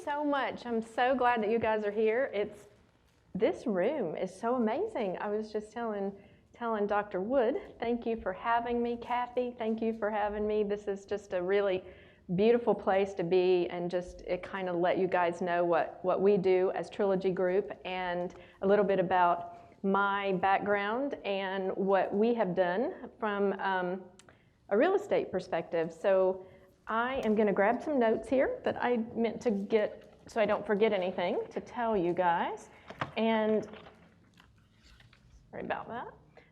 so much. I'm so glad that you guys are here. This room is so amazing. I was just telling Dr. Wood, thank you for having me. Kathy, thank you for having me. This is just a really beautiful place to be, and just it kind of let you guys know what we do as Triliji Group, and a little bit about my background and what we have done from a real estate perspective. So I am going to grab some notes here that I meant to get so I don't forget anything to tell you guys. And sorry about that.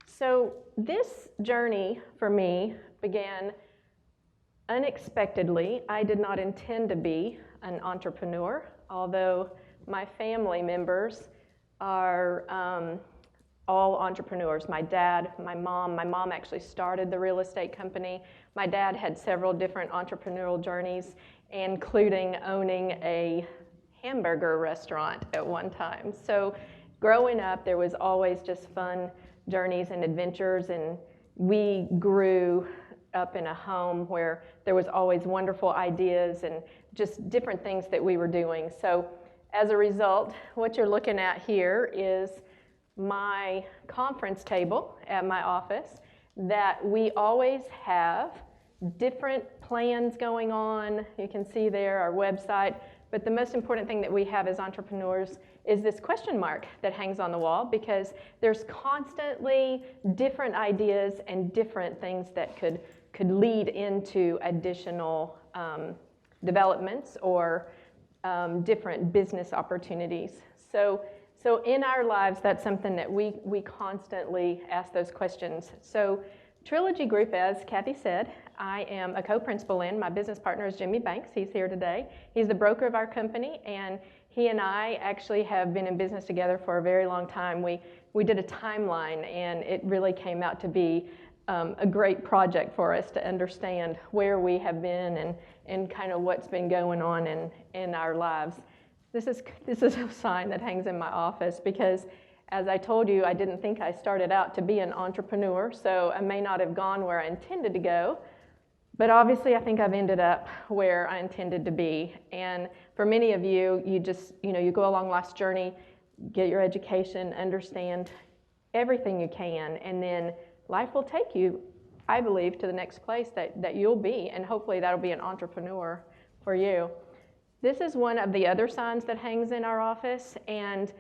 So this journey for me began unexpectedly. I did not intend to be an entrepreneur, although my family members are all entrepreneurs. My dad, my mom actually started the real estate company. My dad had several different entrepreneurial journeys, including owning a hamburger restaurant at one time. So growing up, there was always just fun journeys and adventures, and we grew up in a home where there was always wonderful ideas and just different things that we were doing. So as a result, what you're looking at here is my conference table at my office, that we always have different plans going on. You can see there our website, but the most important thing that we have as entrepreneurs is this question mark that hangs on the wall, because there's constantly different ideas and different things that could lead into additional developments or different business opportunities. So in our lives, that's something that we constantly ask those questions. So Triliji Group, as Kathy said, I am a co-principal in. My business partner is Jimmy Banks. He's here today. He's the broker of our company, and he and I actually have been in business together for a very long time. We did a timeline, and it really came out to be a great project for us to understand where we have been and kind of what's been going on in our lives. This is a sign that hangs in my office because, as I told you, I didn't think I started out to be an entrepreneur, so I may not have gone where I intended to go, but obviously I think I've ended up where I intended to be. And for many of you, you go along life's journey, get your education, understand everything you can, and then life will take you, I believe, to the next place that you'll be, and hopefully that'll be an entrepreneur for you. This is one of the other signs that hangs in our office, and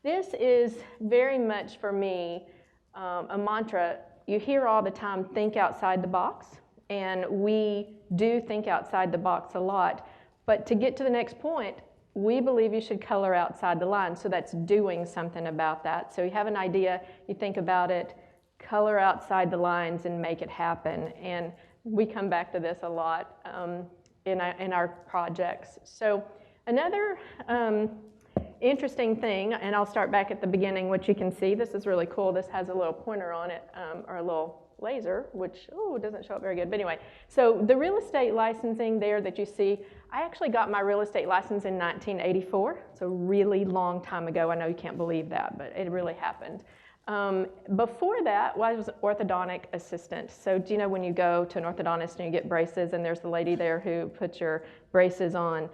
this is very much for me a mantra. You hear all the time, think outside the box, and we do think outside the box a lot, but to get to the next point, we believe you should color outside the line, so that's doing something about that. So you have an idea, you think about it, color outside the lines and make it happen, and we come back to this a lot in our projects. So another interesting thing, and I'll start back at the beginning, which you can see, this is really cool. This has a little pointer on it, or a little laser, which doesn't show up very good, but anyway. So the real estate licensing there that you see, I actually got my real estate license in 1984. It's a really long time ago. I know you can't believe that, but it really happened. Before that was orthodontic assistant. So do you know when you go to an orthodontist and you get braces and there's the lady there who puts your braces on?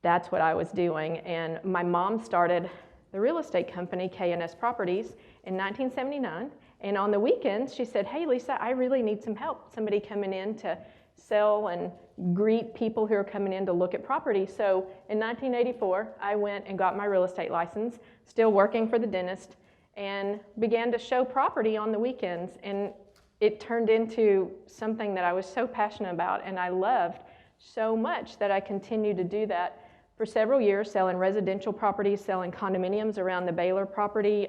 That's what I was doing. And my mom started the real estate company, K&S Properties, in 1979. And on the weekends, she said, hey, Lisa, I really need some help. Somebody coming in to sell and greet people who are coming in to look at property. So in 1984, I went and got my real estate license, still working for the dentist, and began to show property on the weekends. And it turned into something that I was so passionate about and I loved so much that I continued to do that for several years, selling residential properties, selling condominiums around the Baylor property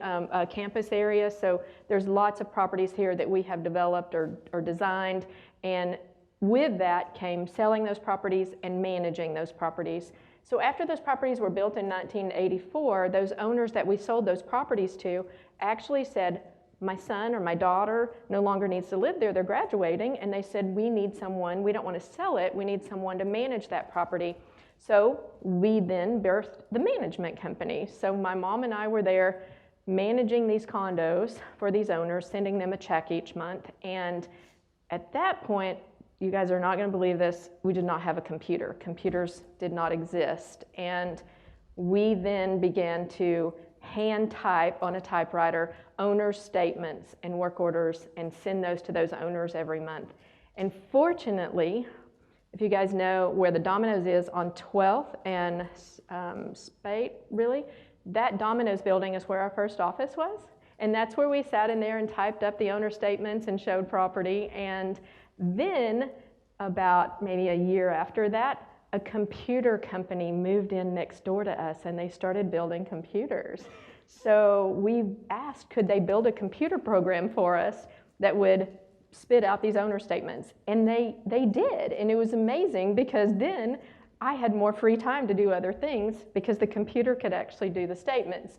campus area. So there's lots of properties here that we have developed or designed, and with that came selling those properties and managing those properties. So after those properties were built in 1984, those owners that we sold those properties to actually said, my son or my daughter no longer needs to live there, they're graduating, and they said, we need someone, we don't want to sell it, we need someone to manage that property. So we then birthed the management company. So my mom and I were there managing these condos for these owners, sending them a check each month, and at that point, you guys are not going to believe this, we did not have a computer. Computers did not exist. And we then began to hand type on a typewriter owners' statements and work orders and send those to those owners every month. And fortunately, if you guys know where the Domino's is on 12th and Spate, really, that Domino's building is where our first office was. And that's where we sat in there and typed up the owner statements and showed property. And then about maybe a year after that, a computer company moved in next door to us and they started building computers. So we asked, could they build a computer program for us that would spit out these owner statements? And they did, and it was amazing because then I had more free time to do other things because the computer could actually do the statements.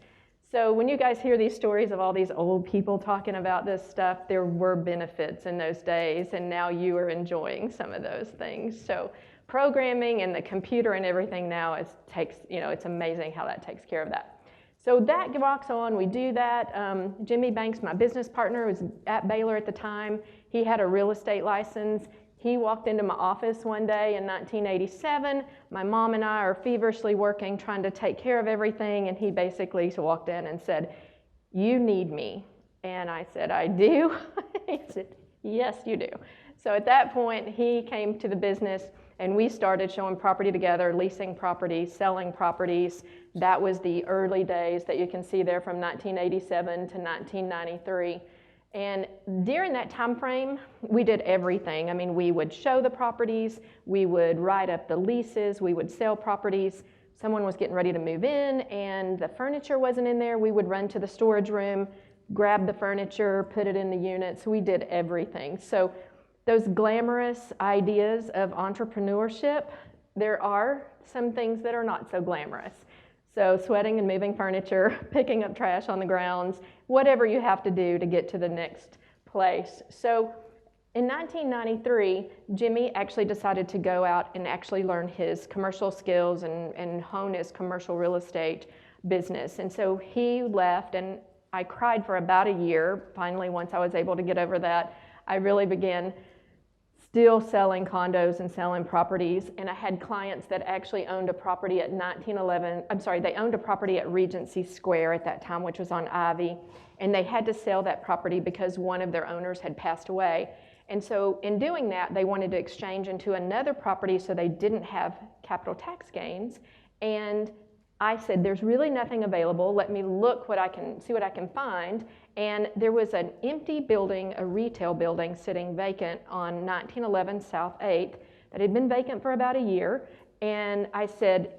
So when you guys hear these stories of all these old people talking about this stuff, there were benefits in those days, and now you are enjoying some of those things. So programming and the computer and everything now it's amazing how that takes care of that. So that rocks on, we do that. Jimmy Banks, my business partner, was at Baylor at the time. He had a real estate license. He walked into my office one day in 1987. My mom and I are feverishly working, trying to take care of everything, and he basically walked in and said, "You need me." And I said, "I do?" He said, "Yes, you do." So at that point, he came to the business, and we started showing property together, leasing properties, selling properties. That was the early days that you can see there from 1987 to 1993. And during that time frame, we did everything. I mean, we would show the properties, we would write up the leases, we would sell properties. Someone was getting ready to move in and the furniture wasn't in there. We would run to the storage room, grab the furniture, put it in the units. We did everything. So those glamorous ideas of entrepreneurship, there are some things that are not so glamorous. So sweating and moving furniture, picking up trash on the grounds, whatever you have to do to get to the next place. So in 1993, Jimmy actually decided to go out and actually learn his commercial skills and hone his commercial real estate business. And so he left, and I cried for about a year. Finally, once I was able to get over that, I really began still selling condos and selling properties, and I had clients that actually owned a property at they owned a property at Regency Square at that time, which was on Ivy, and they had to sell that property because one of their owners had passed away. And so in doing that, they wanted to exchange into another property so they didn't have capital tax gains. And I said, there's really nothing available. Let me look see what I can find. And there was an empty building, a retail building sitting vacant on 1911 South 8th that had been vacant for about a year. And I said,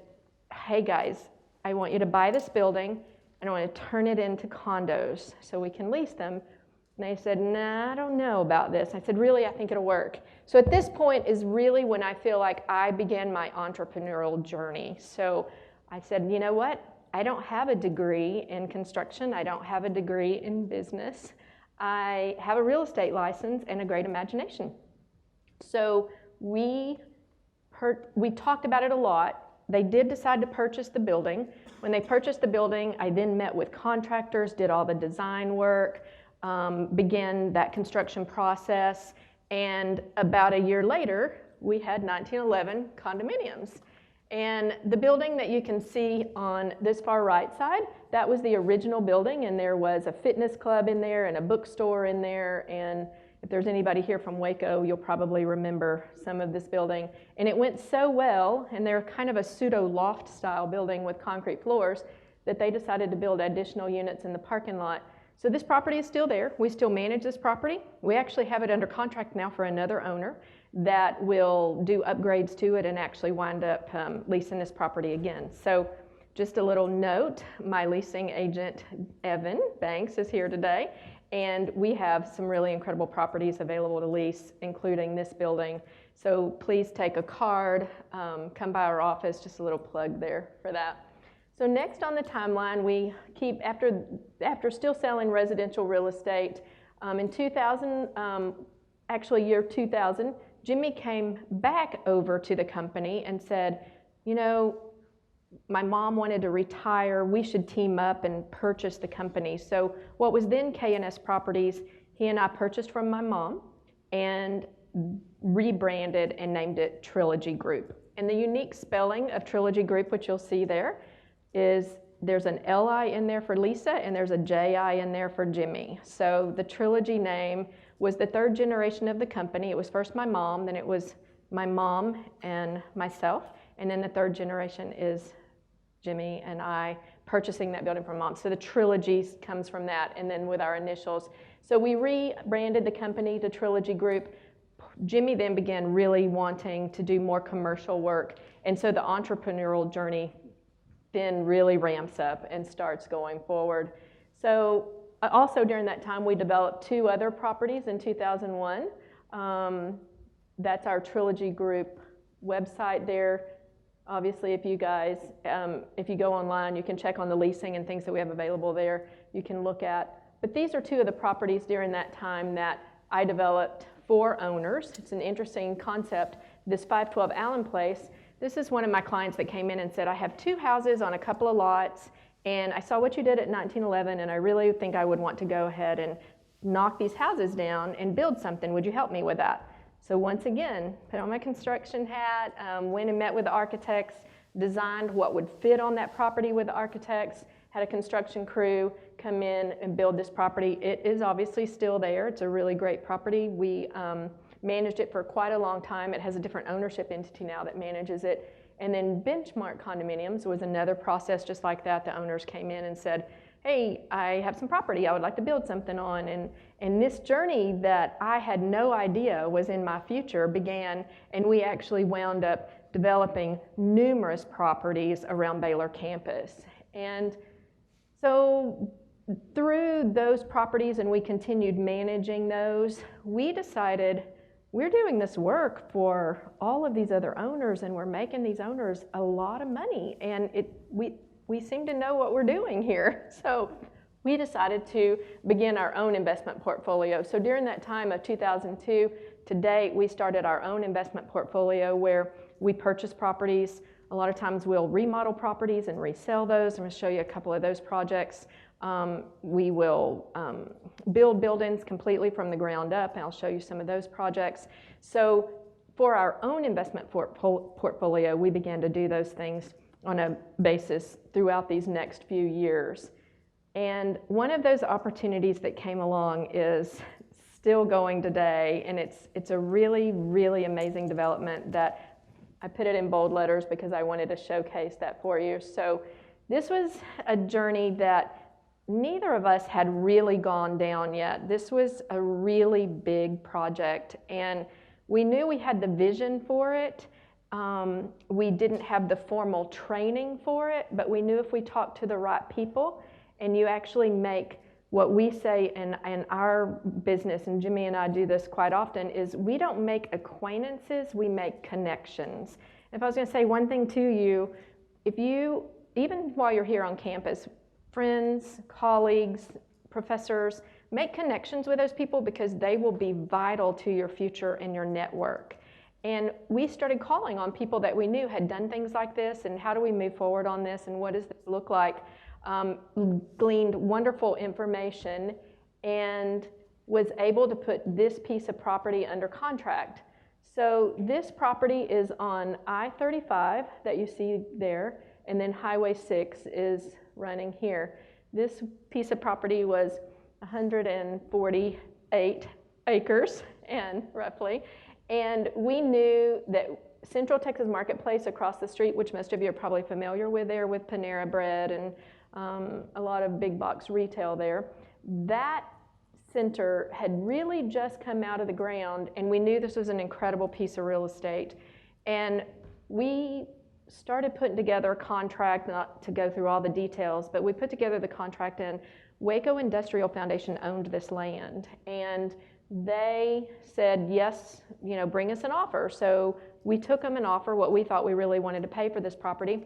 hey guys, I want you to buy this building and I want to turn it into condos so we can lease them. And they said, nah, I don't know about this. I said, really, I think it'll work. So at this point is really when I feel like I began my entrepreneurial journey. So I said, you know what? I don't have a degree in construction. I don't have a degree in business. I have a real estate license and a great imagination. So we talked about it a lot. They did decide to purchase the building. When they purchased the building, I then met with contractors, did all the design work, began that construction process, and about a year later, we had 1911 condominiums. And the building that you can see on this far right side, that was the original building, and there was a fitness club in there and a bookstore in there, and if there's anybody here from Waco, you'll probably remember some of this building. And it went so well, and they're kind of a pseudo loft style building with concrete floors, that they decided to build additional units in the parking lot. So this property is still there. We still manage this property. We actually have it under contract now for another owner that will do upgrades to it and actually wind up leasing this property again. So just a little note, my leasing agent, Evan Banks, is here today, and we have some really incredible properties available to lease, including this building. So please take a card, come by our office, just a little plug there for that. So next on the timeline, we keep, after still selling residential real estate, in 2000, year 2000, Jimmy came back over to the company and said, you know, my mom wanted to retire, we should team up and purchase the company. So what was then K&S Properties, he and I purchased from my mom, and rebranded and named it Triliji Group. And the unique spelling of Triliji Group, which you'll see there, is there's an L-I in there for Lisa and there's a J-I in there for Jimmy. So the Triliji name was the third generation of the company. It was first my mom, then it was my mom and myself, and then the third generation is Jimmy and I purchasing that building from Mom. So the Triliji comes from that, and then with our initials. So we rebranded the company to Triliji Group. Jimmy then began really wanting to do more commercial work, and so the entrepreneurial journey then really ramps up and starts going forward. So also during that time, we developed 2 other properties in 2001. That's our Triliji Group website there. Obviously, if you guys, if you go online, you can check on the leasing and things that we have available there. You can look at. But these are 2 of the properties during that time that I developed for owners. It's an interesting concept. This 512 Allen Place, this is one of my clients that came in and said, I have 2 houses on a couple of lots, and I saw what you did at 1911, and I really think I would want to go ahead and knock these houses down and build something. Would you help me with that? So once again, put on my construction hat, went and met with the architects, designed what would fit on that property with the architects, had a construction crew come in and build this property. It is obviously still there. It's a really great property. We managed it for quite a long time. It has a different ownership entity now that manages it. And then Benchmark Condominiums was another process just like that. The owners came in and said, hey, I have some property I would like to build something on. And this journey that I had no idea was in my future began, and we actually wound up developing numerous properties around Baylor campus. And so through those properties, and we continued managing those, we decided we're doing this work for all of these other owners, and we're making these owners a lot of money, and we seem to know what we're doing here. So we decided to begin our own investment portfolio. So during that time of 2002 to date, we started our own investment portfolio where we purchase properties. A lot of times we'll remodel properties and resell those. I'm going to show you a couple of those projects. We will build buildings completely from the ground up, and I'll show you some of those projects. So for our own investment portfolio, we began to do those things on a basis throughout these next few years. And one of those opportunities that came along is still going today, and it's a really, really amazing development that I put it in bold letters because I wanted to showcase that for you. So this was a journey that neither of us had really gone down yet. This was a really big project, and we knew we had the vision for it. We didn't have the formal training for it, but we knew if we talked to the right people, and you actually make what we say in our business, and Jimmy and I do this quite often, is we don't make acquaintances, we make connections. If I was going to say one thing to you, if you, even while you're here on campus, friends, colleagues, professors, make connections with those people because they will be vital to your future and your network. And we started calling on people that we knew had done things like this, and how do we move forward on this, and what does this look like? Gleaned wonderful information and was able to put this piece of property under contract. So this property is on I-35 that you see there, and then Highway 6 is running here. This piece of property was 148 acres, and roughly, and we knew that Central Texas Marketplace across the street, which most of you are probably familiar with there, with Panera Bread and a lot of big box retail there, that center had really just come out of the ground, and we knew this was an incredible piece of real estate. And we started putting together a contract, not to go through all the details, but we put together the contract, and Waco Industrial Foundation owned this land, and they said, yes, bring us an offer. So we took them an offer, what we thought we really wanted to pay for this property.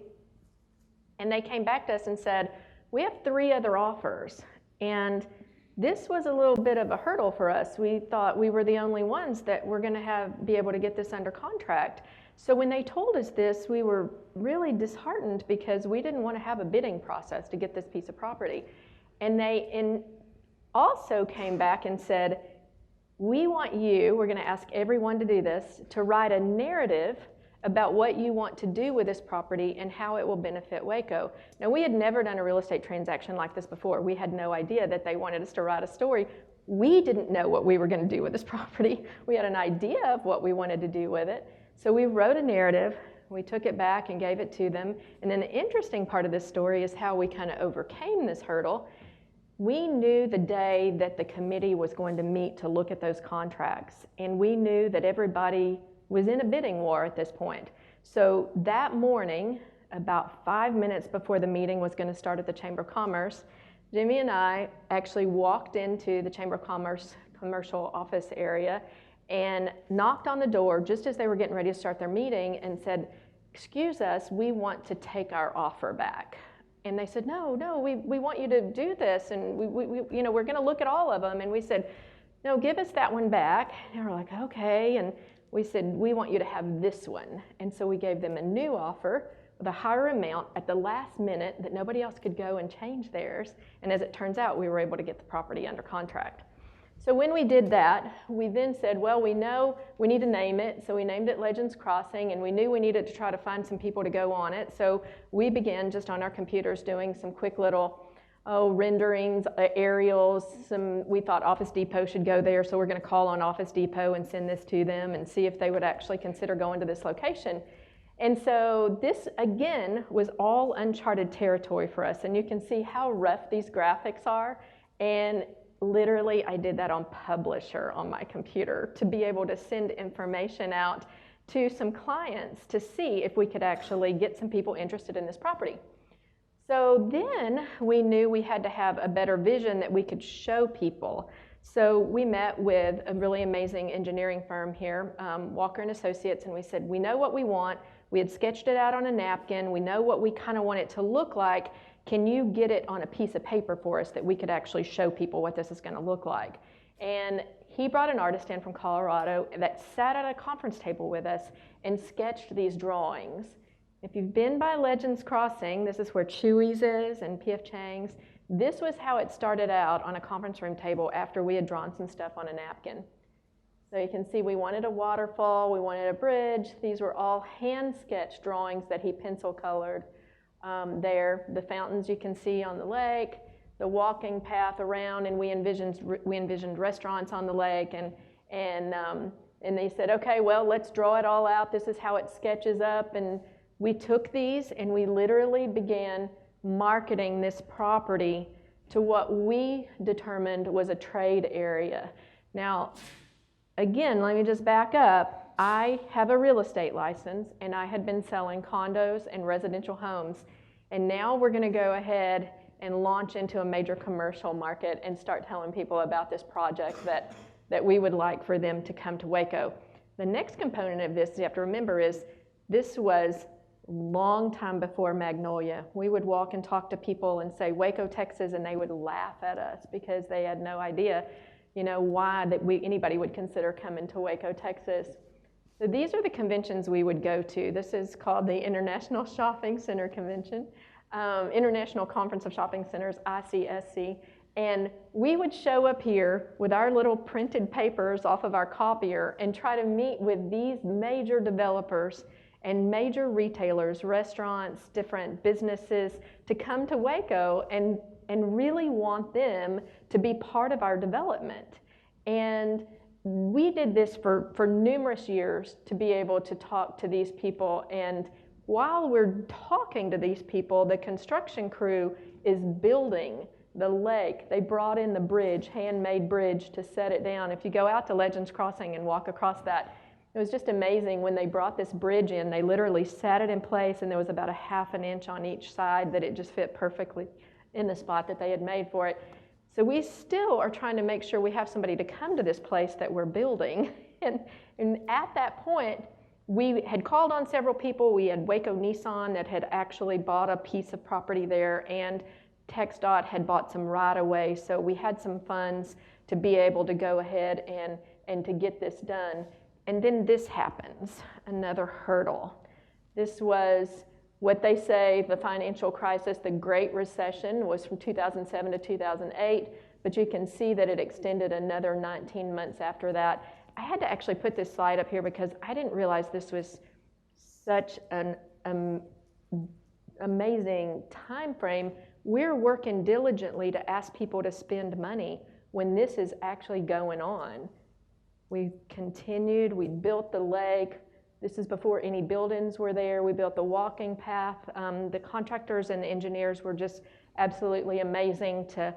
And they came back to us and said, we have 3 other offers. And this was a little bit of a hurdle for us. We thought we were the only ones that were going to be able to get this under contract. So when they told us this, we were really disheartened because we didn't want to have a bidding process to get this piece of property. And they also came back and said, we're going to ask everyone to do this, to write a narrative about what you want to do with this property and how it will benefit Waco. Now, we had never done a real estate transaction like this before. We had no idea that they wanted us to write a story. We didn't know what we were going to do with this property. We had an idea of what we wanted to do with it. So we wrote a narrative, we took it back and gave it to them. And then the interesting part of this story is how we kind of overcame this hurdle. We knew the day that the committee was going to meet to look at those contracts, and we knew that everybody was in a bidding war at this point. So that morning, about 5 minutes before the meeting was going to start at the Chamber of Commerce, Jimmy and I actually walked into the Chamber of Commerce commercial office area and knocked on the door just as they were getting ready to start their meeting and said, "Excuse us, we want to take our offer back." And they said, no, we want you to do this, and we're going to look at all of them. And we said, no, give us that one back. And they were like, okay. And we said, we want you to have this one. And so we gave them a new offer with a higher amount at the last minute that nobody else could go and change theirs. And as it turns out, we were able to get the property under contract. So when we did that, we then said, well, we know we need to name it. So we named it Legends Crossing, and we knew we needed to try to find some people to go on it. So we began just on our computers doing some quick little renderings, aerials. We thought Office Depot should go there, so we're going to call on Office Depot and send this to them and see if they would actually consider going to this location. And so this, again, was all uncharted territory for us. And you can see how rough these graphics are. And literally, I did that on Publisher on my computer to be able to send information out to some clients to see if we could actually get some people interested in this property. So then we knew we had to have a better vision that we could show people. So we met with a really amazing engineering firm here, Walker & Associates, and we said, we know what we want. We had sketched it out on a napkin. We know what we kind of want it to look like. Can you get it on a piece of paper for us that we could actually show people what this is going to look like? And he brought an artist in from Colorado that sat at a conference table with us and sketched these drawings. If you've been by Legends Crossing, this is where Chewy's is and P.F. Chang's. This was how it started out on a conference room table after we had drawn some stuff on a napkin. So you can see we wanted a waterfall, we wanted a bridge. These were all hand-sketched drawings that he pencil colored. There, the fountains you can see on the lake, the walking path around, and we envisioned restaurants on the lake, and they said, okay, well, let's draw it all out. This is how it sketches up, and we took these and we literally began marketing this property to what we determined was a trade area. Now, again, let me just back up. I have a real estate license, and I had been selling condos and residential homes. And now we're going to go ahead and launch into a major commercial market and start telling people about this project that we would like for them to come to Waco. The next component of this you have to remember is this was a long time before Magnolia. We would walk and talk to people and say, Waco, Texas, and they would laugh at us because they had no idea, why that anybody would consider coming to Waco, Texas. So these are the conventions we would go to. This is called the International Shopping Center Convention, International Conference of Shopping Centers, ICSC. And we would show up here with our little printed papers off of our copier and try to meet with these major developers and major retailers, restaurants, different businesses to come to Waco and really want them to be part of our development. And we did this for numerous years to be able to talk to these people. And while we're talking to these people, the construction crew is building the lake. They brought in the bridge, handmade bridge, to set it down. If you go out to Legends Crossing and walk across that, it was just amazing when they brought this bridge in. They literally sat it in place, and there was about a ½ an inch on each side that it just fit perfectly in the spot that they had made for it. So we still are trying to make sure we have somebody to come to this place that we're building. And at that point, we had called on several people. We had Waco Nissan that had actually bought a piece of property there, and TxDOT had bought some right-of-way. So we had some funds to be able to go ahead and to get this done. And then this happens, another hurdle. This was what they say the financial crisis, the Great Recession, was from 2007 to 2008. but you can see that it extended another 19 months after that. I had to actually put this slide up here because I didn't realize this was such an amazing time frame. We're working diligently to ask people to spend money when this is actually going on. We continued, we built the lake. This is before any buildings were there. We built the walking path. The contractors and the engineers were just absolutely amazing to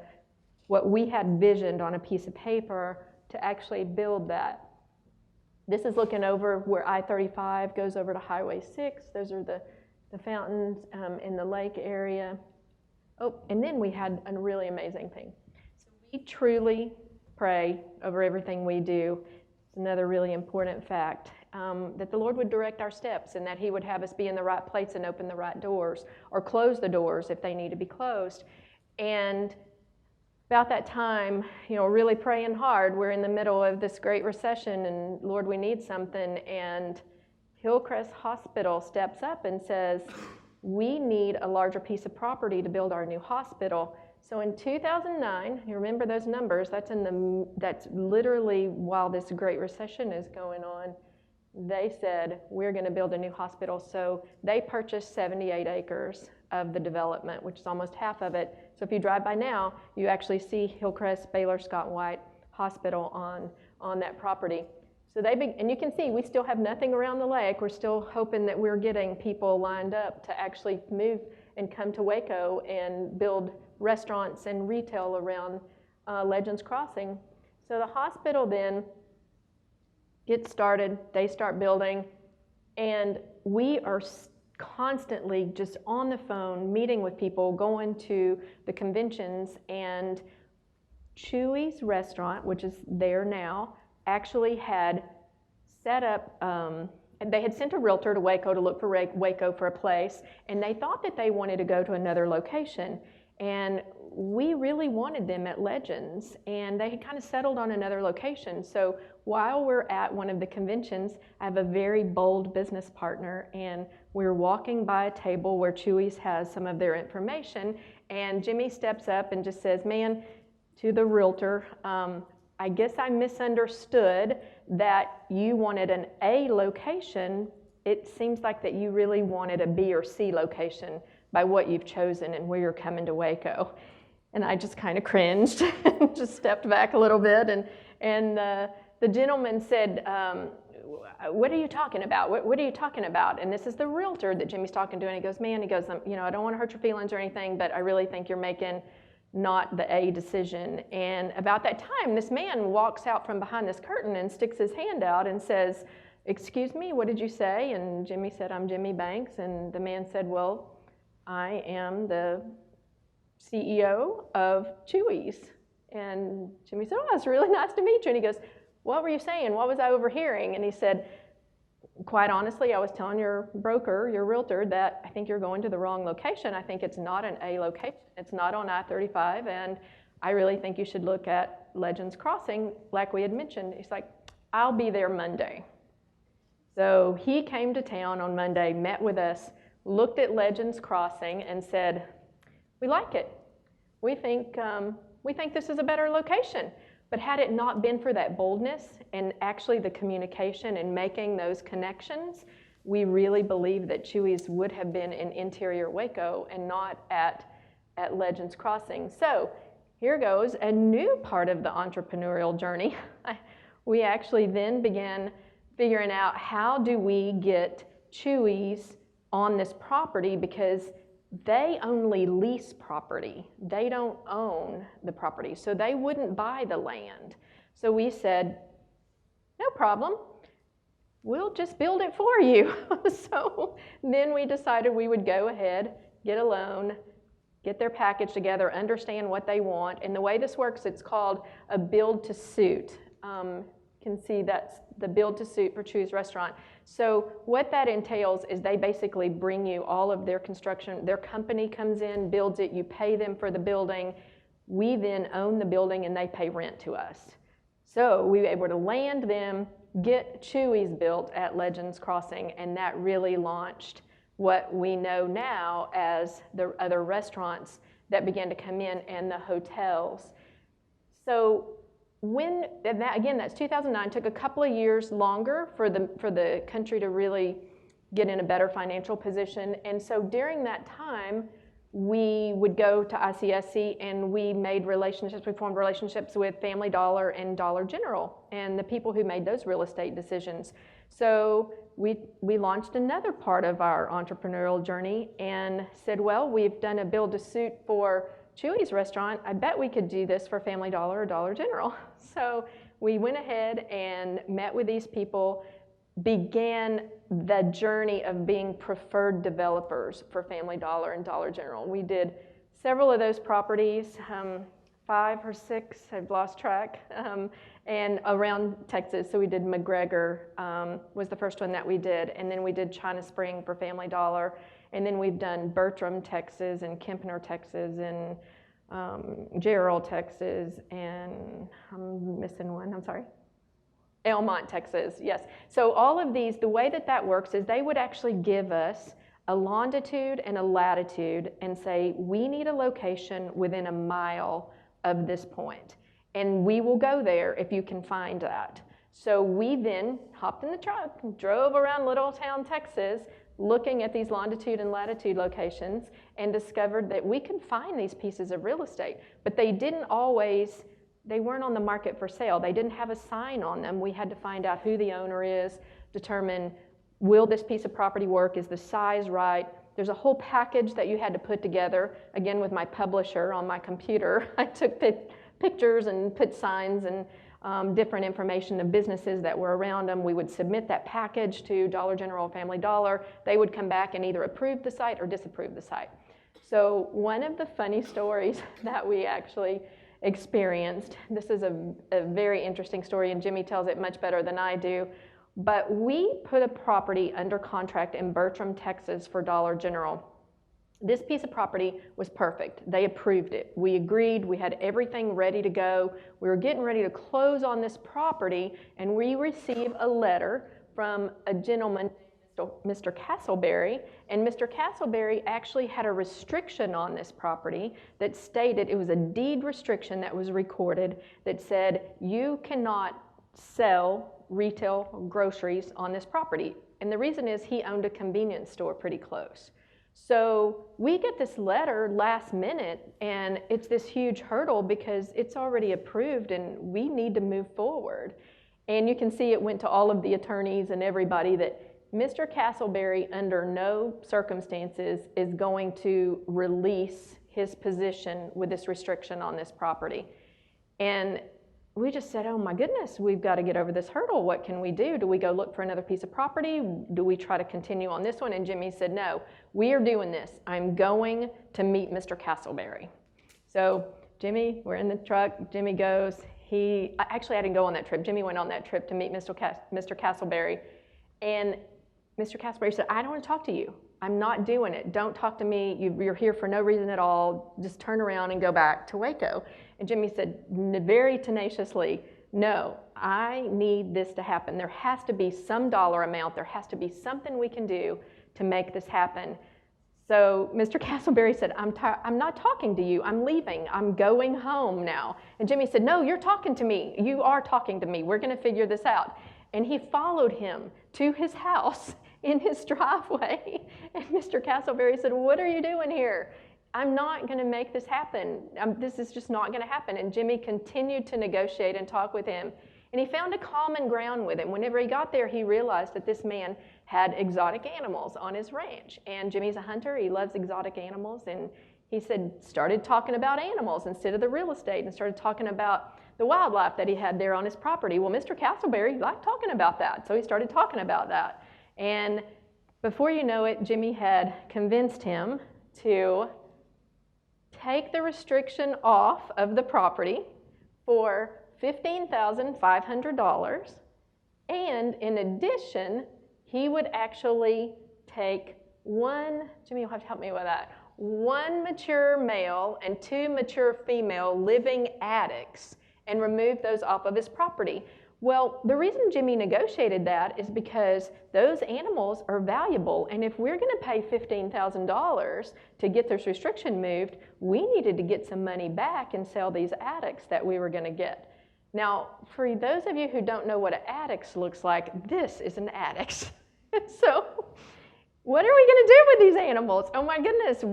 what we had visioned on a piece of paper to actually build that. This is looking over where I-35 goes over to Highway 6. Those are the fountains in the lake area. Oh, and then we had a really amazing thing. So we truly pray over everything we do. It's another really important fact, that the Lord would direct our steps and that he would have us be in the right place and open the right doors or close the doors if they need to be closed. And about that time, really praying hard, we're in the middle of this great recession and Lord, we need something. And Hillcrest Hospital steps up and says, we need a larger piece of property to build our new hospital. So in 2009, you remember those numbers, that's literally while this Great Recession is going on, they said, we're going to build a new hospital. So they purchased 78 acres of the development, which is almost half of it. So if you drive by now, you actually see Hillcrest Baylor Scott and White Hospital on that property. So and you can see we still have nothing around the lake. We're still hoping that we're getting people lined up to actually move and come to Waco and build restaurants and retail around Legends Crossing. So the hospital then gets started, they start building, and we are constantly just on the phone, meeting with people, going to the conventions, and Chewy's restaurant, which is there now, actually had set up, they had sent a realtor to Waco to look for Waco for a place, and they thought that they wanted to go to another location. And we really wanted them at Legends, and they had kind of settled on another location. So while we're at one of the conventions, I have a very bold business partner, and we're walking by a table where Chewy's has some of their information, and Jimmy steps up and just says, man, to the realtor, I guess I misunderstood that you wanted an A location. It seems like that you really wanted a B or C location by what you've chosen and where you're coming to Waco. And I just kind of cringed and just stepped back a little bit. And the gentleman said, what are you talking about? What are you talking about? And this is the realtor that Jimmy's talking to. And he goes, I don't want to hurt your feelings or anything, but I really think you're making not the A decision. And about that time, this man walks out from behind this curtain and sticks his hand out and says, excuse me, what did you say? And Jimmy said, I'm Jimmy Banks. And the man said, well, I am the CEO of Chewy's. And Jimmy said, oh, it's really nice to meet you. And he goes, what were you saying? What was I overhearing? And he said, quite honestly, I was telling your broker, your realtor, that I think you're going to the wrong location. I think it's not an A location. It's not on I-35, and I really think you should look at Legends Crossing, like we had mentioned. He's like, I'll be there Monday. So he came to town on Monday, met with us, looked at Legends Crossing, and said, we like it. We think this is a better location. But had it not been for that boldness and actually the communication and making those connections, we really believe that Chewy's would have been in interior Waco and not at Legends Crossing. So here goes a new part of the entrepreneurial journey. We actually then began figuring out how do we get Chewy's on this property, because they only lease property. They don't own the property, so they wouldn't buy the land. So we said, no problem, we'll just build it for you. So then we decided we would go ahead, get a loan, get their package together, understand what they want. And the way this works, it's called a build to suit. You can see that's the build to suit for Chewy's restaurant. So what that entails is they basically bring you all of their construction. Their company comes in, builds it, you pay them for the building. We then own the building and they pay rent to us. So we were able to land them, get Chewy's built at Legends Crossing, and that really launched what we know now as the other restaurants that began to come in and the hotels. So again, that's 2009, took a couple of years longer for the country to really get in a better financial position. And so during that time, we would go to ICSC and we formed relationships with Family Dollar and Dollar General and the people who made those real estate decisions. So we launched another part of our entrepreneurial journey and said, well, we've done a build-to-suit for Chewy's restaurant. I bet we could do this for Family Dollar or Dollar General. So we went ahead and met with these people, began the journey of being preferred developers for Family Dollar and Dollar General. We did several of those properties, 5 or 6, I've lost track, and around Texas. So we did McGregor, was the first one that we did, and then we did China Spring for Family Dollar, and then we've done Bertram, Texas, and Kempner, Texas, and Gerald, Texas, and I'm missing one, I'm sorry. Elmont, Texas, yes. So all of these, the way that works is they would actually give us a longitude and a latitude and say, we need a location within a mile of this point, and we will go there if you can find that. So we then hopped in the truck, drove around Little Town, Texas, looking at these longitude and latitude locations, and discovered that we could find these pieces of real estate, but they weren't on the market for sale. They didn't have a sign on them. We had to find out who the owner is, determine, will this piece of property work? Is the size right? There's a whole package that you had to put together. Again, with my publisher on my computer, I took pictures and put signs and different information of businesses that were around them. We would submit that package to Dollar General, Family Dollar. They would come back and either approve the site or disapprove the site. So one of the funny stories that we actually experienced, this is a very interesting story, and Jimmy tells it much better than I do, but we put a property under contract in Bertram, Texas for Dollar General. This piece of property was perfect. They approved it. We agreed. We had everything ready to go. We were getting ready to close on this property, and we received a letter from a gentleman, Mr. Castleberry, and Mr. Castleberry actually had a restriction on this property that stated, it was a deed restriction that was recorded that said you cannot sell retail groceries on this property. And the reason is he owned a convenience store pretty close. So we get this letter last minute, and it's this huge hurdle because it's already approved and we need to move forward. And you can see it went to all of the attorneys and everybody that Mr. Castleberry, under no circumstances, is going to release his position with this restriction on this property. And we just said, oh my goodness, we've got to get over this hurdle. What can we do? Do we go look for another piece of property? Do we try to continue on this one? And Jimmy said, no, we are doing this. I'm going to meet Mr. Castleberry. So Jimmy, we're in the truck, Jimmy goes. Actually, I didn't go on that trip. Jimmy went on that trip to meet Mr. Castleberry. And Mr. Castleberry said, I don't want to talk to you. I'm not doing it. Don't talk to me. You're here for no reason at all. Just turn around and go back to Waco. And Jimmy said very tenaciously, no, I need this to happen. There has to be some dollar amount. There has to be something we can do to make this happen. So Mr. Castleberry said, I'm not talking to you. I'm leaving. I'm going home now. And Jimmy said, no, you're talking to me. You are talking to me. We're going to figure this out. And he followed him to his house in his driveway. And Mr. Castleberry said, what are you doing here? I'm not going to make this happen. This is just not going to happen. And Jimmy continued to negotiate and talk with him. And he found a common ground with him. Whenever he got there, he realized that this man had exotic animals on his ranch. And Jimmy's a hunter. He loves exotic animals. And he started talking about animals instead of the real estate, and started talking about the wildlife that he had there on his property. Well, Mr. Castleberry liked talking about that. So he started talking about that. And before you know it, Jimmy had convinced him to take the restriction off of the property for $15,500. And in addition, he would actually take Jimmy, you'll have to help me with that, 1 mature male and 2 mature female living addicts and remove those off of his property. Well, the reason Jimmy negotiated that is because those animals are valuable, and if we're going to pay $15,000 to get this restriction moved, we needed to get some money back and sell these attics that we were going to get. Now, for those of you who don't know what an attic looks like, this is an attic. So, what are we going to do with these animals? Oh my goodness,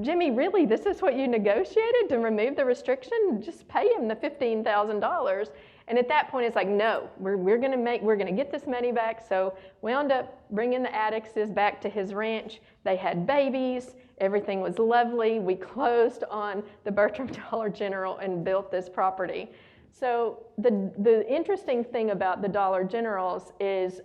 Jimmy, really, this is what you negotiated to remove the restriction? Just pay him the $15,000. And at that point, it's like, no, we're going to get this money back. So we wound up bringing the Addixes back to his ranch. They had babies. Everything was lovely. We closed on the Bertram Dollar General and built this property. So the interesting thing about the Dollar Generals is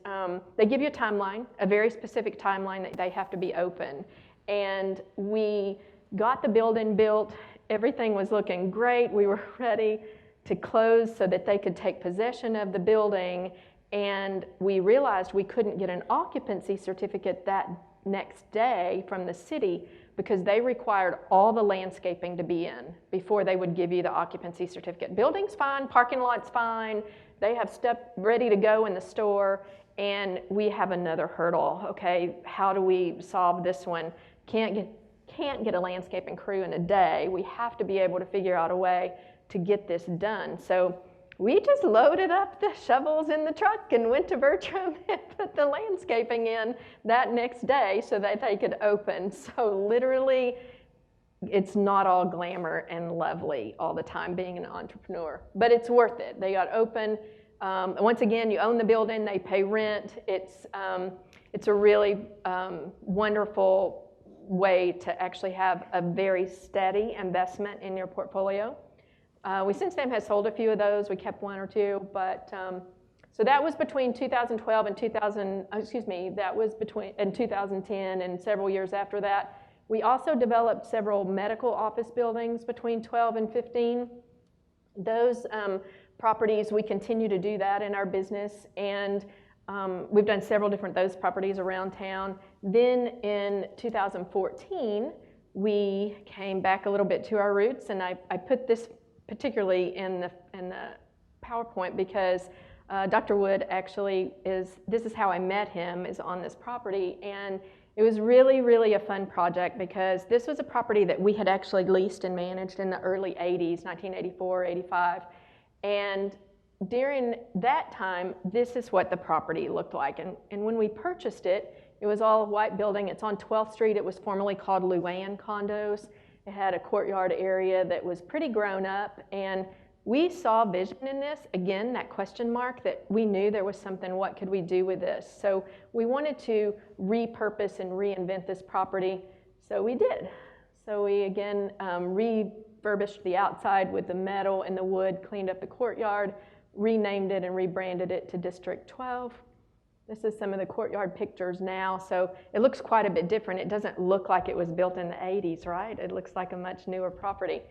they give you a timeline, a very specific timeline that they have to be open. And we got the building built. Everything was looking great. We were ready to close so that they could take possession of the building, and we realized we couldn't get an occupancy certificate that next day from the city because they required all the landscaping to be in before they would give you the occupancy certificate. Building's fine, parking lot's fine, they have stuff ready to go in the store, and we have another hurdle. Okay, how do we solve this one? Can't get a landscaping crew in a day. We have to be able to figure out a way to get this done. So we just loaded up the shovels in the truck and went to Bertram and put the landscaping in that next day so that they could open. So literally, it's not all glamour and lovely all the time being an entrepreneur, but it's worth it. They got open. Once again, you own the building, they pay rent. It's a really wonderful way to actually have a very steady investment in your portfolio. We since then have sold a few of those. We kept one or two, but so that was between 2012 and 2010 and several years after that. We also developed several medical office buildings between 12 and 15. Those properties, we continue to do that in our business, and we've done several different those properties around town. Then in 2014, we came back a little bit to our roots, and I put this particularly in the PowerPoint because Dr. Wood actually this is how I met him, is on this property, and it was really, really a fun project because this was a property that we had actually leased and managed in the early 80s, 1984, 85, and during that time, this is what the property looked like, and when we purchased it, it was all a white building. It's on 12th Street. It was formerly called Luann Condos. It had a courtyard area that was pretty grown up, and we saw vision in this, again, that question mark, that we knew there was something, what could we do with this? So we wanted to repurpose and reinvent this property, so we did. So we, again, refurbished the outside with the metal and the wood, cleaned up the courtyard, renamed it and rebranded it to District 12. This is some of the courtyard pictures now, so it looks quite a bit different. It doesn't look like it was built in the 80s, right? It looks like a much newer property.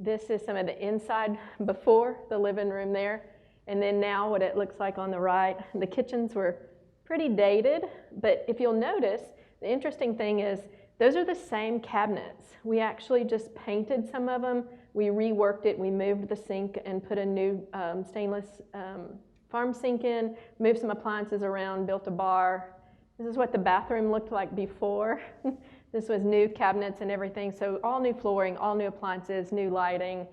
This is some of the inside before, the living room there, and then now what it looks like on the right. The kitchens were pretty dated, but if you'll notice, the interesting thing is those are the same cabinets. We actually just painted some of them. We reworked it. We moved the sink and put a new stainless farm sink in, moved some appliances around, built a bar. This is what the bathroom looked like before. This was new cabinets and everything, so all new flooring, all new appliances, new lighting,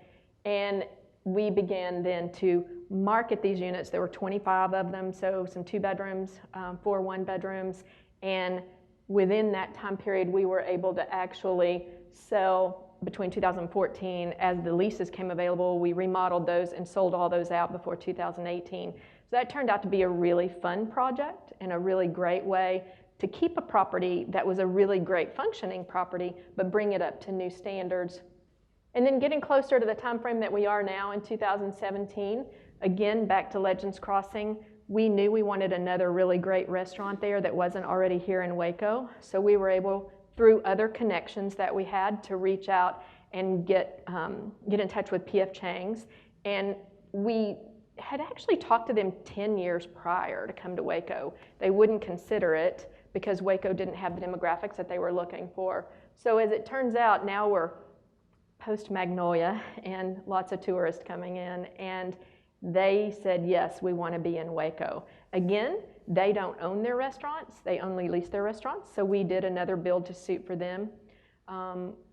and we began then to market these units. There were 25 of them, so some 2 bedrooms, 4 1-bedrooms, and within that time period, we were able to actually sell between 2014, as the leases came available, we remodeled those and sold all those out before 2018. So that turned out to be a really fun project and a really great way to keep a property that was a really great functioning property, but bring it up to new standards. And then getting closer to the time frame that we are now in 2017, again, back to Legends Crossing, we knew we wanted another really great restaurant there that wasn't already here in Waco. So we were able, through other connections that we had, to reach out and get in touch with P.F. Chang's. And we had actually talked to them 10 years prior to come to Waco. They wouldn't consider it because Waco didn't have the demographics that they were looking for. So as it turns out, now we're post-Magnolia and lots of tourists coming in. And they said, yes, we want to be in Waco. Again, they don't own their restaurants, they only lease their restaurants, so we did another build to suit for them.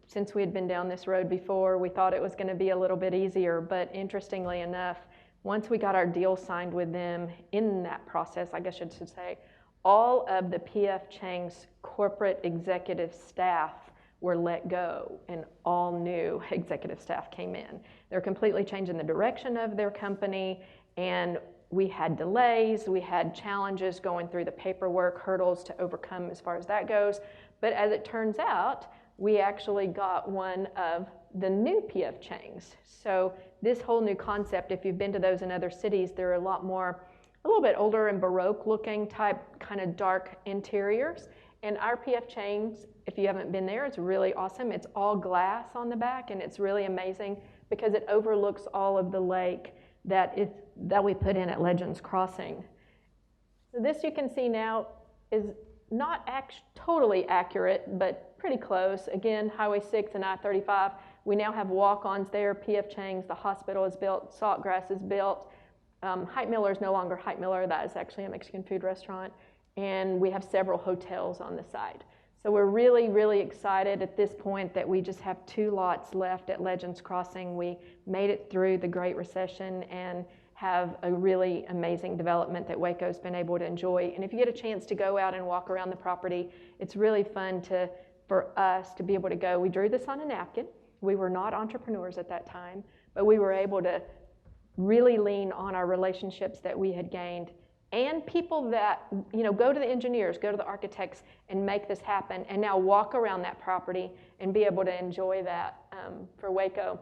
Since we had been down this road before, we thought it was going to be a little bit easier, but interestingly enough, once we got our deal signed with them, in that process, I guess I should say, all of the P.F. Chang's corporate executive staff were let go, and all new executive staff came in. They're completely changing the direction of their company, and we had delays, we had challenges going through the paperwork, hurdles to overcome as far as that goes. But as it turns out, we actually got one of the new P.F. Chang's. So this whole new concept, if you've been to those in other cities, they're a little bit older and Baroque looking type, kind of dark interiors. And our P.F. Chang's, if you haven't been there, it's really awesome. It's all glass on the back, and it's really amazing because it overlooks all of the lake that we put in at Legends Crossing. So this you can see now is not totally accurate, but pretty close. Again, Highway 6 and I-35. We now have walk-ons there. P.F. Chang's, the hospital is built, Saltgrass is built. Hype Miller is no longer Hype Miller. That is actually a Mexican food restaurant. And we have several hotels on the site. So we're really, really excited at this point that we just have 2 lots left at Legends Crossing. We made it through the Great Recession and have a really amazing development that Waco's been able to enjoy. And if you get a chance to go out and walk around the property, it's really fun for us to be able to go. We drew this on a napkin. We were not entrepreneurs at that time, but we were able to really lean on our relationships that we had gained and people that, go to the engineers, go to the architects and make this happen, and now walk around that property and be able to enjoy that for Waco.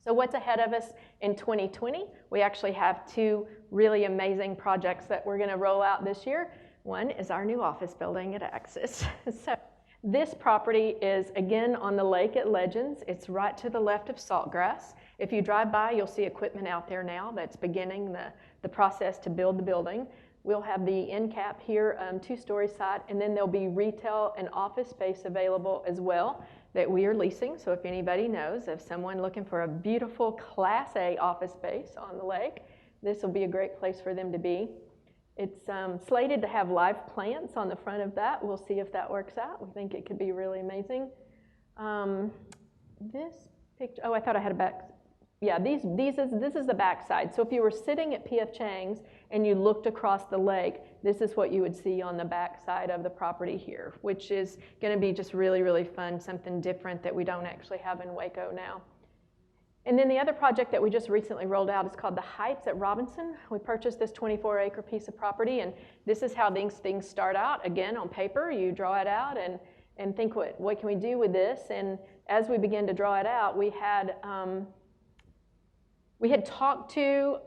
So what's ahead of us in 2020? We actually have 2 really amazing projects that we're going to roll out this year. One is our new office building at Axis. So this property is, again, on the lake at Legends. It's right to the left of Saltgrass. If you drive by, you'll see equipment out there now that's beginning the process to build the building. We'll have the end cap here, 2-story side, and then there'll be retail and office space available as well that we are leasing. So if anybody knows of someone looking for a beautiful Class A office space on the lake, this will be a great place for them to be. It's slated to have live plants on the front of that. We'll see if that works out. We think it could be really amazing. This picture, I thought I had a back. Yeah, this is the back side. So if you were sitting at P.F. Chang's and you looked across the lake, this is what you would see on the back side of the property here, which is going to be just really, really fun, something different that we don't actually have in Waco now. And then the other project that we just recently rolled out is called the Heights at Robinson. We purchased this 24-acre piece of property, and this is how these things start out. Again, on paper, you draw it out and think, what can we do with this? And as we began to draw it out, we had talked to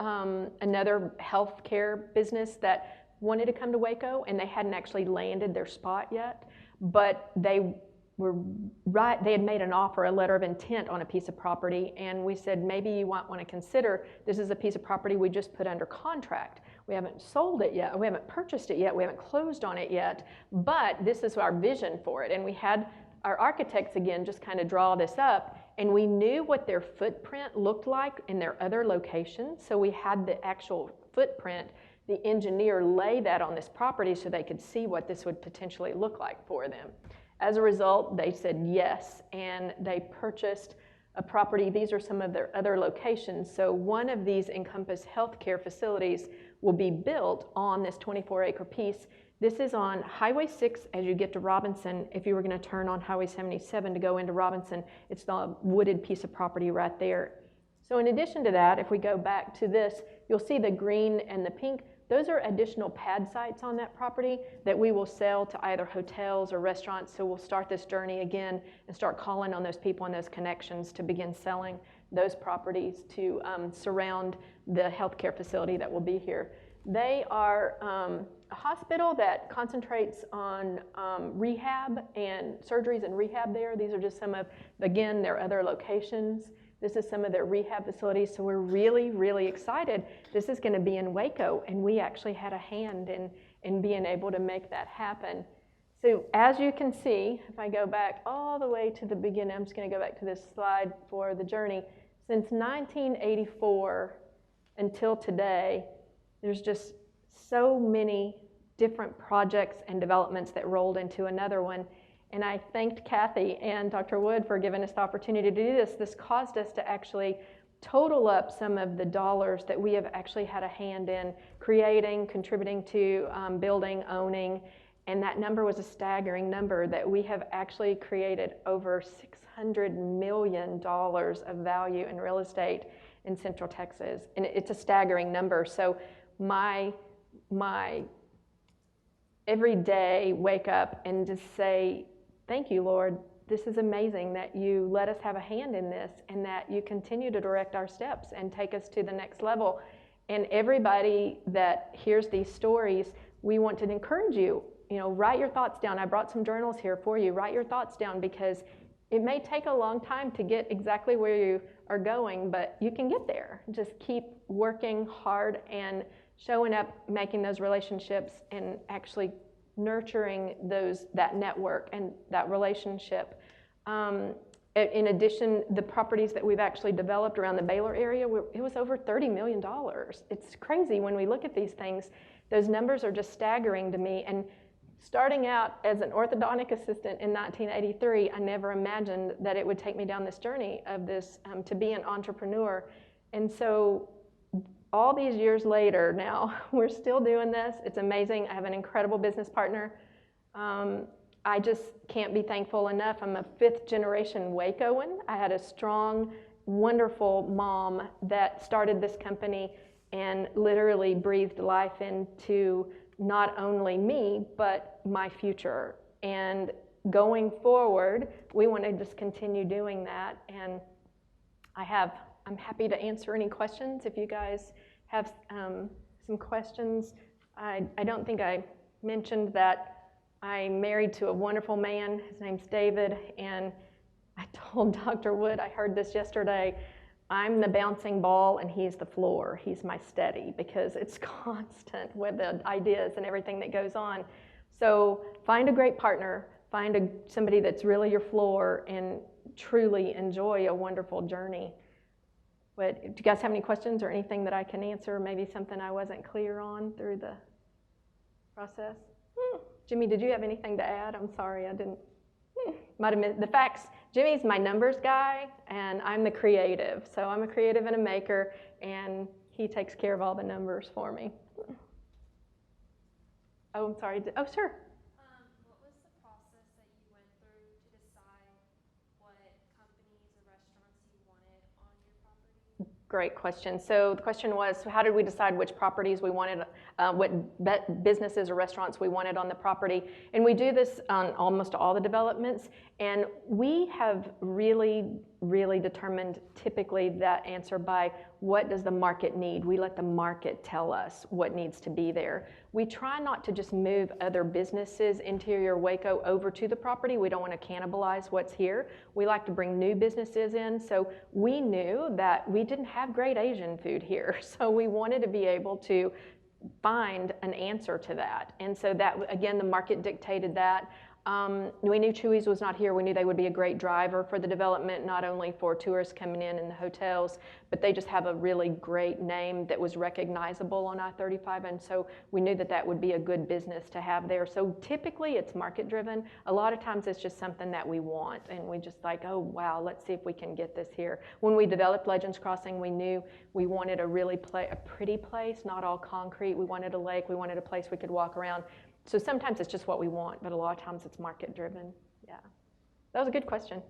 another healthcare business that wanted to come to Waco, and they hadn't actually landed their spot yet, but they had made an offer, a letter of intent on a piece of property, and we said, maybe you might want to consider, this is a piece of property we just put under contract. We haven't sold it yet, we haven't purchased it yet, we haven't closed on it yet, but this is our vision for it. And we had our architects, again, just kind of draw this up, and we knew what their footprint looked like in their other locations, so we had the actual footprint, the engineer lay that on this property so they could see what this would potentially look like for them. As a result, they said yes, and they purchased a property. These are some of their other locations. So one of these Encompass healthcare facilities will be built on this 24-acre piece. This is on Highway 6 as you get to Robinson. If you were going to turn on Highway 77 to go into Robinson, it's the wooded piece of property right there. So in addition to that, if we go back to this, you'll see the green and the pink. Those are additional pad sites on that property that we will sell to either hotels or restaurants. So we'll start this journey again and start calling on those people and those connections to begin selling those properties to surround the healthcare facility that will be here. They are a hospital that concentrates on rehab and surgeries and rehab there. These are just some of, again, their other locations. This is some of their rehab facilities, so we're really, really excited. This is going to be in Waco, and we actually had a hand in being able to make that happen. So as you can see, if I go back all the way to the beginning, I'm just going to go back to this slide for the journey. Since 1984, until today, there's just so many different projects and developments that rolled into another one. And I thanked Kathy and Dr. Wood for giving us the opportunity to do this. This caused us to actually total up some of the dollars that we have actually had a hand in creating, contributing to, building, owning. And that number was a staggering number, that we have actually created over $600 million of value in real estate in Central Texas. And it's a staggering number. So my every day wake up and just say, thank you, Lord. This is amazing that you let us have a hand in this, and that you continue to direct our steps and take us to the next level. And everybody that hears these stories, we want to encourage you, write your thoughts down. I brought some journals here for you. Write your thoughts down, because it may take a long time to get exactly where you are going, but you can get there. Just keep working hard and showing up, making those relationships, and actually nurturing that network and that relationship. In addition, the properties that we've actually developed around the Baylor area, it was over $30 million. It's crazy when we look at these things. Those numbers are just staggering to me. And starting out as an orthodontic assistant in 1983, I never imagined that it would take me down this journey of this, to be an entrepreneur. And so all these years later now, we're still doing this. It's amazing. I have an incredible business partner. I just can't be thankful enough. I'm a 5th generation Wacoan. I had a strong, wonderful mom that started this company and literally breathed life into not only me, but my future. And going forward, we want to just continue doing that. And I'm happy to answer any questions if you guys have some questions. I don't think I mentioned that I'm married to a wonderful man. His name's David, and I told Dr. Wood, I heard this yesterday, I'm the bouncing ball and he's the floor. He's my steady, because it's constant with the ideas and everything that goes on. So find a great partner, find somebody that's really your floor, and truly enjoy a wonderful journey. But do you guys have any questions or anything that I can answer? Maybe something I wasn't clear on through the process? Jimmy, did you have anything to add? I'm sorry, I didn't. Might have missed the facts. Jimmy's my numbers guy, and I'm the creative. So I'm a creative and a maker, and he takes care of all the numbers for me. Oh, I'm sorry. Oh, sure. What was the process that you went through to decide what companies or restaurants you wanted on your property? Great question. So the question was, how did we decide which properties we wanted, what businesses or restaurants we wanted on the property? And we do this on almost all the developments. And we have really, really determined typically that answer by what does the market need? We let the market tell us what needs to be there. We try not to just move other businesses, interior Waco, over to the property. We don't want to cannibalize what's here. We like to bring new businesses in. So we knew that we didn't have great Asian food here. So we wanted to be able to find an answer to that. And so that, again, the market dictated that. We knew Chuy's was not here. We knew they would be a great driver for the development, not only for tourists coming in the hotels, but they just have a really great name that was recognizable on I-35, and so we knew that that would be a good business to have there. So typically it's market driven. A lot of times it's just something that we want, and we just like, oh wow, let's see if we can get this here. When we developed Legends Crossing, we knew we wanted a really a pretty place, not all concrete. We wanted a lake. We wanted a place we could walk around. So sometimes it's just what we want, but a lot of times it's market driven. Yeah. That was a good question.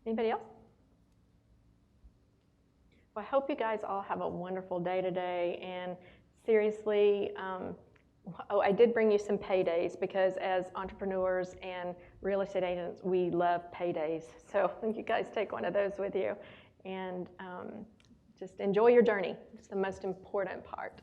Anybody else? Well, I hope you guys all have a wonderful day today. And seriously, I did bring you some paydays, because as entrepreneurs and real estate agents, we love paydays. So you guys take one of those with you, and just enjoy your journey. It's the most important part.